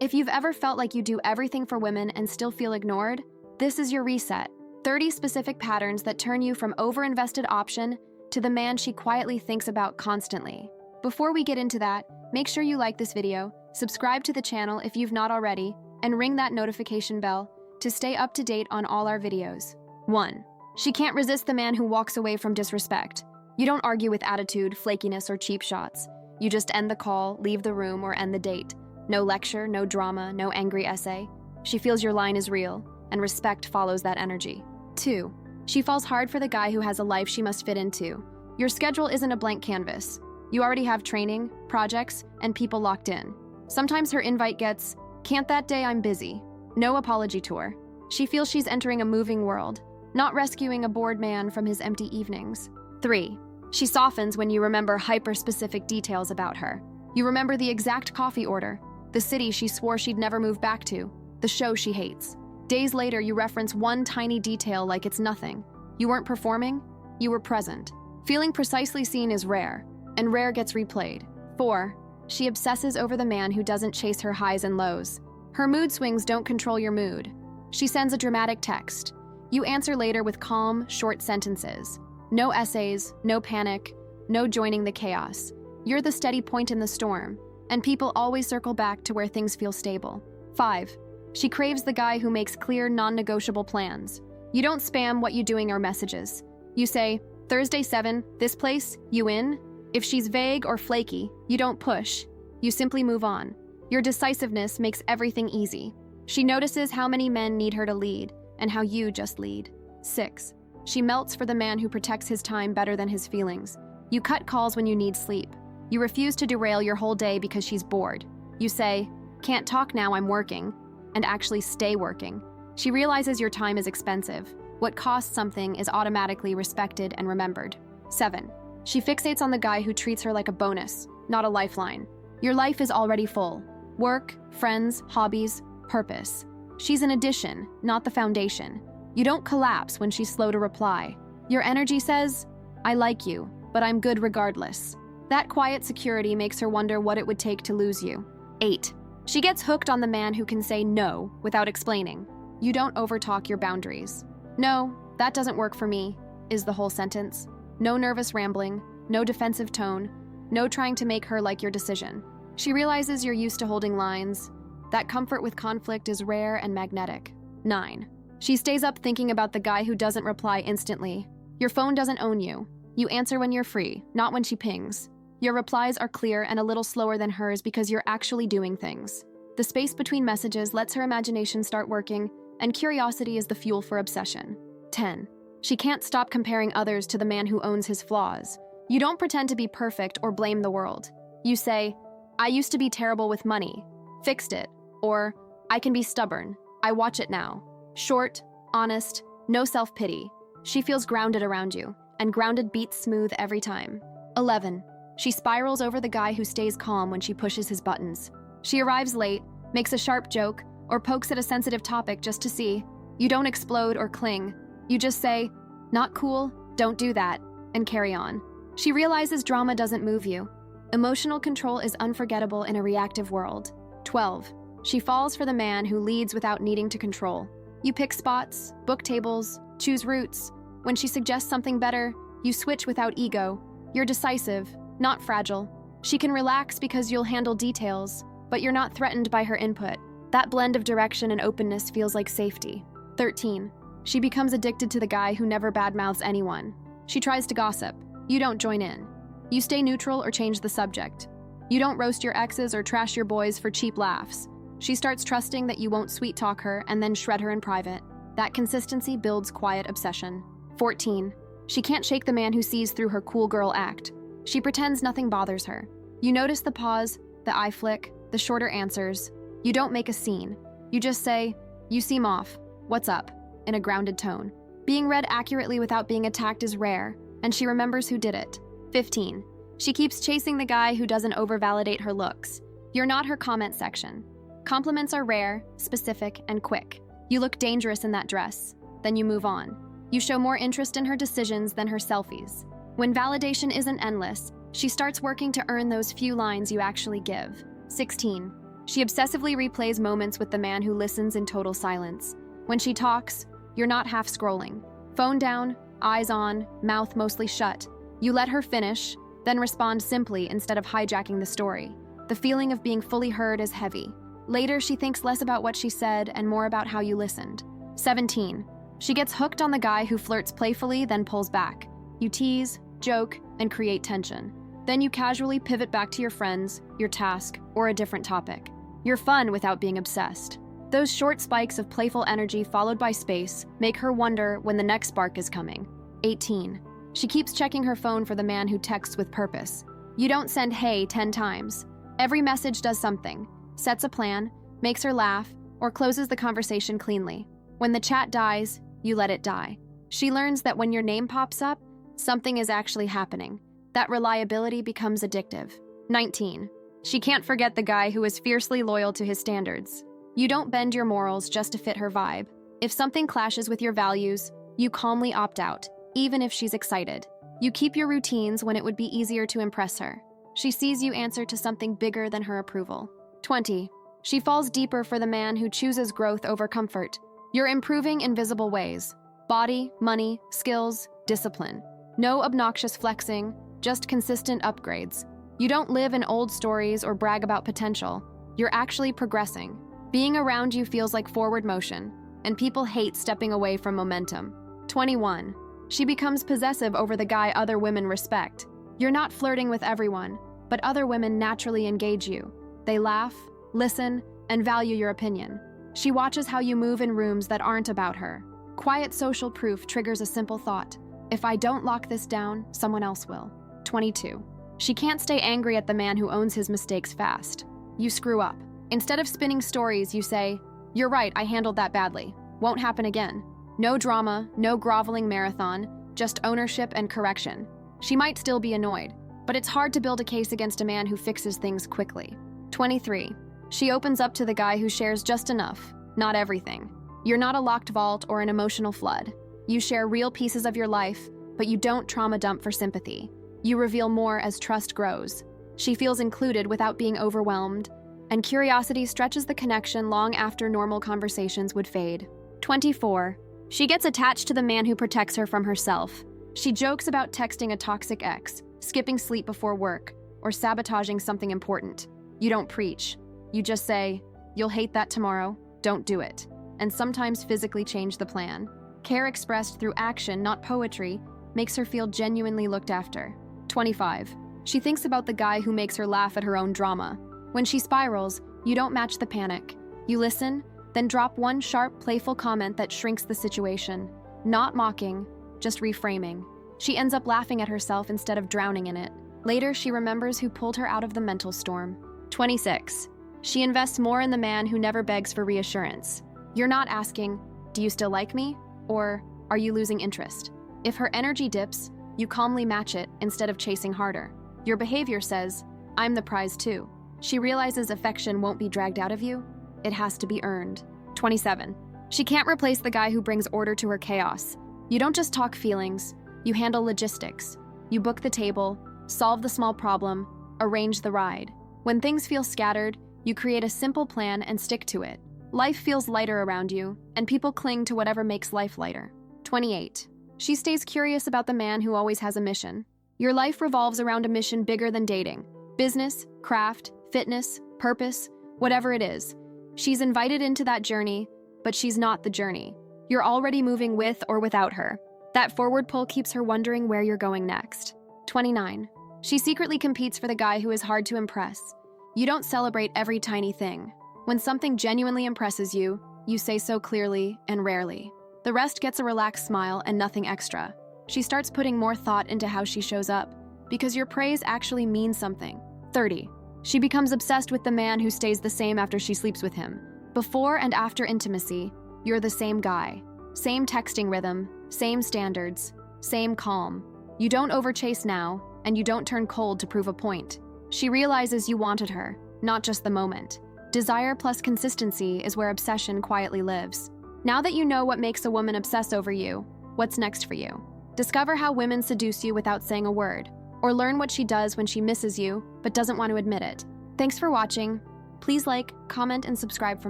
If you've ever felt like you do everything for women and still feel ignored, this is your reset. 30 specific patterns that turn you from over-invested option to the man she quietly thinks about constantly. Before we get into that, make sure you like this video, subscribe to the channel if you've not already, and ring that notification bell to stay up to date on all our videos. 1. She can't resist the man who walks away from disrespect. You don't argue with attitude, flakiness, or cheap shots. You just end the call, leave the room, or end the date. No lecture, no drama, no angry essay. She feels your line is real, and respect follows that energy. 2. She falls hard for the guy who has a life she must fit into. Your schedule isn't a blank canvas. You already have training, projects, and people locked in. Sometimes her invite gets, "Can't that day, I'm busy." No apology tour. She feels she's entering a moving world, not rescuing a bored man from his empty evenings. 3. She softens when you remember hyper-specific details about her. You remember the exact coffee order, the city she swore she'd never move back to, the show she hates. Days later, you reference one tiny detail like it's nothing. You weren't performing, you were present. Feeling precisely seen is rare, and rare gets replayed. 4. She obsesses over the man who doesn't chase her highs and lows. Her mood swings don't control your mood. She sends a dramatic text. You answer later with calm, short sentences. No essays, no panic, no joining the chaos. You're the steady point in the storm, and people always circle back to where things feel stable. 5. She craves the guy who makes clear, non-negotiable plans. You don't spam what you doing or messages. You say, "Thursday 7, this place, you in?" If she's vague or flaky, you don't push. You simply move on. Your decisiveness makes everything easy. She notices how many men need her to lead, and how you just lead. 6. She melts for the man who protects his time better than his feelings. You cut calls when you need sleep. You refuse to derail your whole day because she's bored. You say, "Can't talk now, I'm working," and actually stay working. She realizes your time is expensive. What costs something is automatically respected and remembered. 7. She fixates on the guy who treats her like a bonus, not a lifeline. Your life is already full. Work, friends, hobbies, purpose. She's an addition, not the foundation. You don't collapse when she's slow to reply. Your energy says, "I like you, but I'm good regardless." That quiet security makes her wonder what it would take to lose you. 8. She gets hooked on the man who can say no without explaining. You don't overtalk your boundaries. "No, that doesn't work for me," is the whole sentence. No nervous rambling, no defensive tone, no trying to make her like your decision. She realizes you're used to holding lines. That comfort with conflict is rare and magnetic. 9. She stays up thinking about the guy who doesn't reply instantly. Your phone doesn't own you. You answer when you're free, not when she pings. Your replies are clear and a little slower than hers because you're actually doing things. The space between messages lets her imagination start working, and curiosity is the fuel for obsession. 10. She can't stop comparing others to the man who owns his flaws. You don't pretend to be perfect or blame the world. You say, "I used to be terrible with money, fixed it," or "I can be stubborn, I watch it now." Short, honest, no self-pity. She feels grounded around you, and grounded beats smooth every time. 11. She spirals over the guy who stays calm when she pushes his buttons. She arrives late, makes a sharp joke, or pokes at a sensitive topic just to see. You don't explode or cling. You just say, "Not cool, don't do that," and carry on. She realizes drama doesn't move you. Emotional control is unforgettable in a reactive world. 12. She falls for the man who leads without needing to control. You pick spots, book tables, choose routes. When she suggests something better, you switch without ego. You're decisive, not fragile. She can relax because you'll handle details, but you're not threatened by her input. That blend of direction and openness feels like safety. 13. She becomes addicted to the guy who never badmouths anyone. She tries to gossip. You don't join in. You stay neutral or change the subject. You don't roast your exes or trash your boys for cheap laughs. She starts trusting that you won't sweet-talk her and then shred her in private. That consistency builds quiet obsession. 14. She can't shake the man who sees through her cool girl act. She pretends nothing bothers her. You notice the pause, the eye flick, the shorter answers. You don't make a scene. You just say, "You seem off. What's up?" in a grounded tone. Being read accurately without being attacked is rare, and she remembers who did it. 15. She keeps chasing the guy who doesn't over-validate her looks. You're not her comment section. Compliments are rare, specific, and quick. You look dangerous in that dress. Then you move on. You show more interest in her decisions than her selfies. When validation isn't endless, she starts working to earn those few lines you actually give. 16. She obsessively replays moments with the man who listens in total silence. When she talks, you're not half scrolling. Phone down, eyes on, mouth mostly shut. You let her finish, then respond simply instead of hijacking the story. The feeling of being fully heard is heavy. Later, she thinks less about what she said and more about how you listened. 17. She gets hooked on the guy who flirts playfully, then pulls back. You tease, joke, and create tension. Then you casually pivot back to your friends, your task, or a different topic. You're fun without being obsessed. Those short spikes of playful energy followed by space make her wonder when the next spark is coming. 18. She keeps checking her phone for the man who texts with purpose. You don't send hey 10 times. Every message does something, sets a plan, makes her laugh, or closes the conversation cleanly. When the chat dies, you let it die. She learns that when your name pops up, something is actually happening. That reliability becomes addictive. 19. She can't forget the guy who is fiercely loyal to his standards. You don't bend your morals just to fit her vibe. If something clashes with your values, you calmly opt out, even if she's excited. You keep your routines when it would be easier to impress her. She sees you answer to something bigger than her approval. 20. She falls deeper for the man who chooses growth over comfort. You're improving in visible ways. Body, money, skills, discipline. No obnoxious flexing, just consistent upgrades. You don't live in old stories or brag about potential. You're actually progressing. Being around you feels like forward motion, and people hate stepping away from momentum. 21. She becomes possessive over the guy other women respect. You're not flirting with everyone, but other women naturally engage you. They laugh, listen, and value your opinion. She watches how you move in rooms that aren't about her. Quiet social proof triggers a simple thought. If I don't lock this down, someone else will. 22. She can't stay angry at the man who owns his mistakes fast. You screw up. Instead of spinning stories, you say, "You're right, I handled that badly. Won't happen again." No drama, no groveling marathon, just ownership and correction. She might still be annoyed, but it's hard to build a case against a man who fixes things quickly. 23. She opens up to the guy who shares just enough, not everything. You're not a locked vault or an emotional flood. You share real pieces of your life, but you don't trauma dump for sympathy. You reveal more as trust grows. She feels included without being overwhelmed, and curiosity stretches the connection long after normal conversations would fade. 24. She gets attached to the man who protects her from herself. She jokes about texting a toxic ex, skipping sleep before work, or sabotaging something important. You don't preach. You just say, "You'll hate that tomorrow, don't do it," and sometimes physically change the plan. Care expressed through action, not poetry, makes her feel genuinely looked after. 25. She thinks about the guy who makes her laugh at her own drama. When she spirals, you don't match the panic. You listen, then drop one sharp, playful comment that shrinks the situation. Not mocking, just reframing. She ends up laughing at herself instead of drowning in it. Later, she remembers who pulled her out of the mental storm. 26. She invests more in the man who never begs for reassurance. You're not asking, "Do you still like me?" or "Are you losing interest?" If her energy dips, you calmly match it instead of chasing harder. Your behavior says, "I'm the prize too." She realizes affection won't be dragged out of you. It has to be earned. 27. She can't replace the guy who brings order to her chaos. You don't just talk feelings, you handle logistics. You book the table, solve the small problem, arrange the ride. When things feel scattered, you create a simple plan and stick to it. Life feels lighter around you, and people cling to whatever makes life lighter. 28. She stays curious about the man who always has a mission. Your life revolves around a mission bigger than dating. Business, craft, fitness, purpose, whatever it is. She's invited into that journey, but she's not the journey. You're already moving with or without her. That forward pull keeps her wondering where you're going next. 29. She secretly competes for the guy who is hard to impress. You don't celebrate every tiny thing. When something genuinely impresses you, you say so clearly and rarely. The rest gets a relaxed smile and nothing extra. She starts putting more thought into how she shows up, because your praise actually means something. 30. She becomes obsessed with the man who stays the same after she sleeps with him. Before and after intimacy, you're the same guy. Same texting rhythm, same standards, same calm. You don't overchase now, and you don't turn cold to prove a point. She realizes you wanted her, not just the moment. Desire plus consistency is where obsession quietly lives. Now that you know what makes a woman obsess over you, what's next for you? Discover how women seduce you without saying a word, or learn what she does when she misses you but doesn't want to admit it. Thanks for watching. Please like, comment, and subscribe for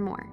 more.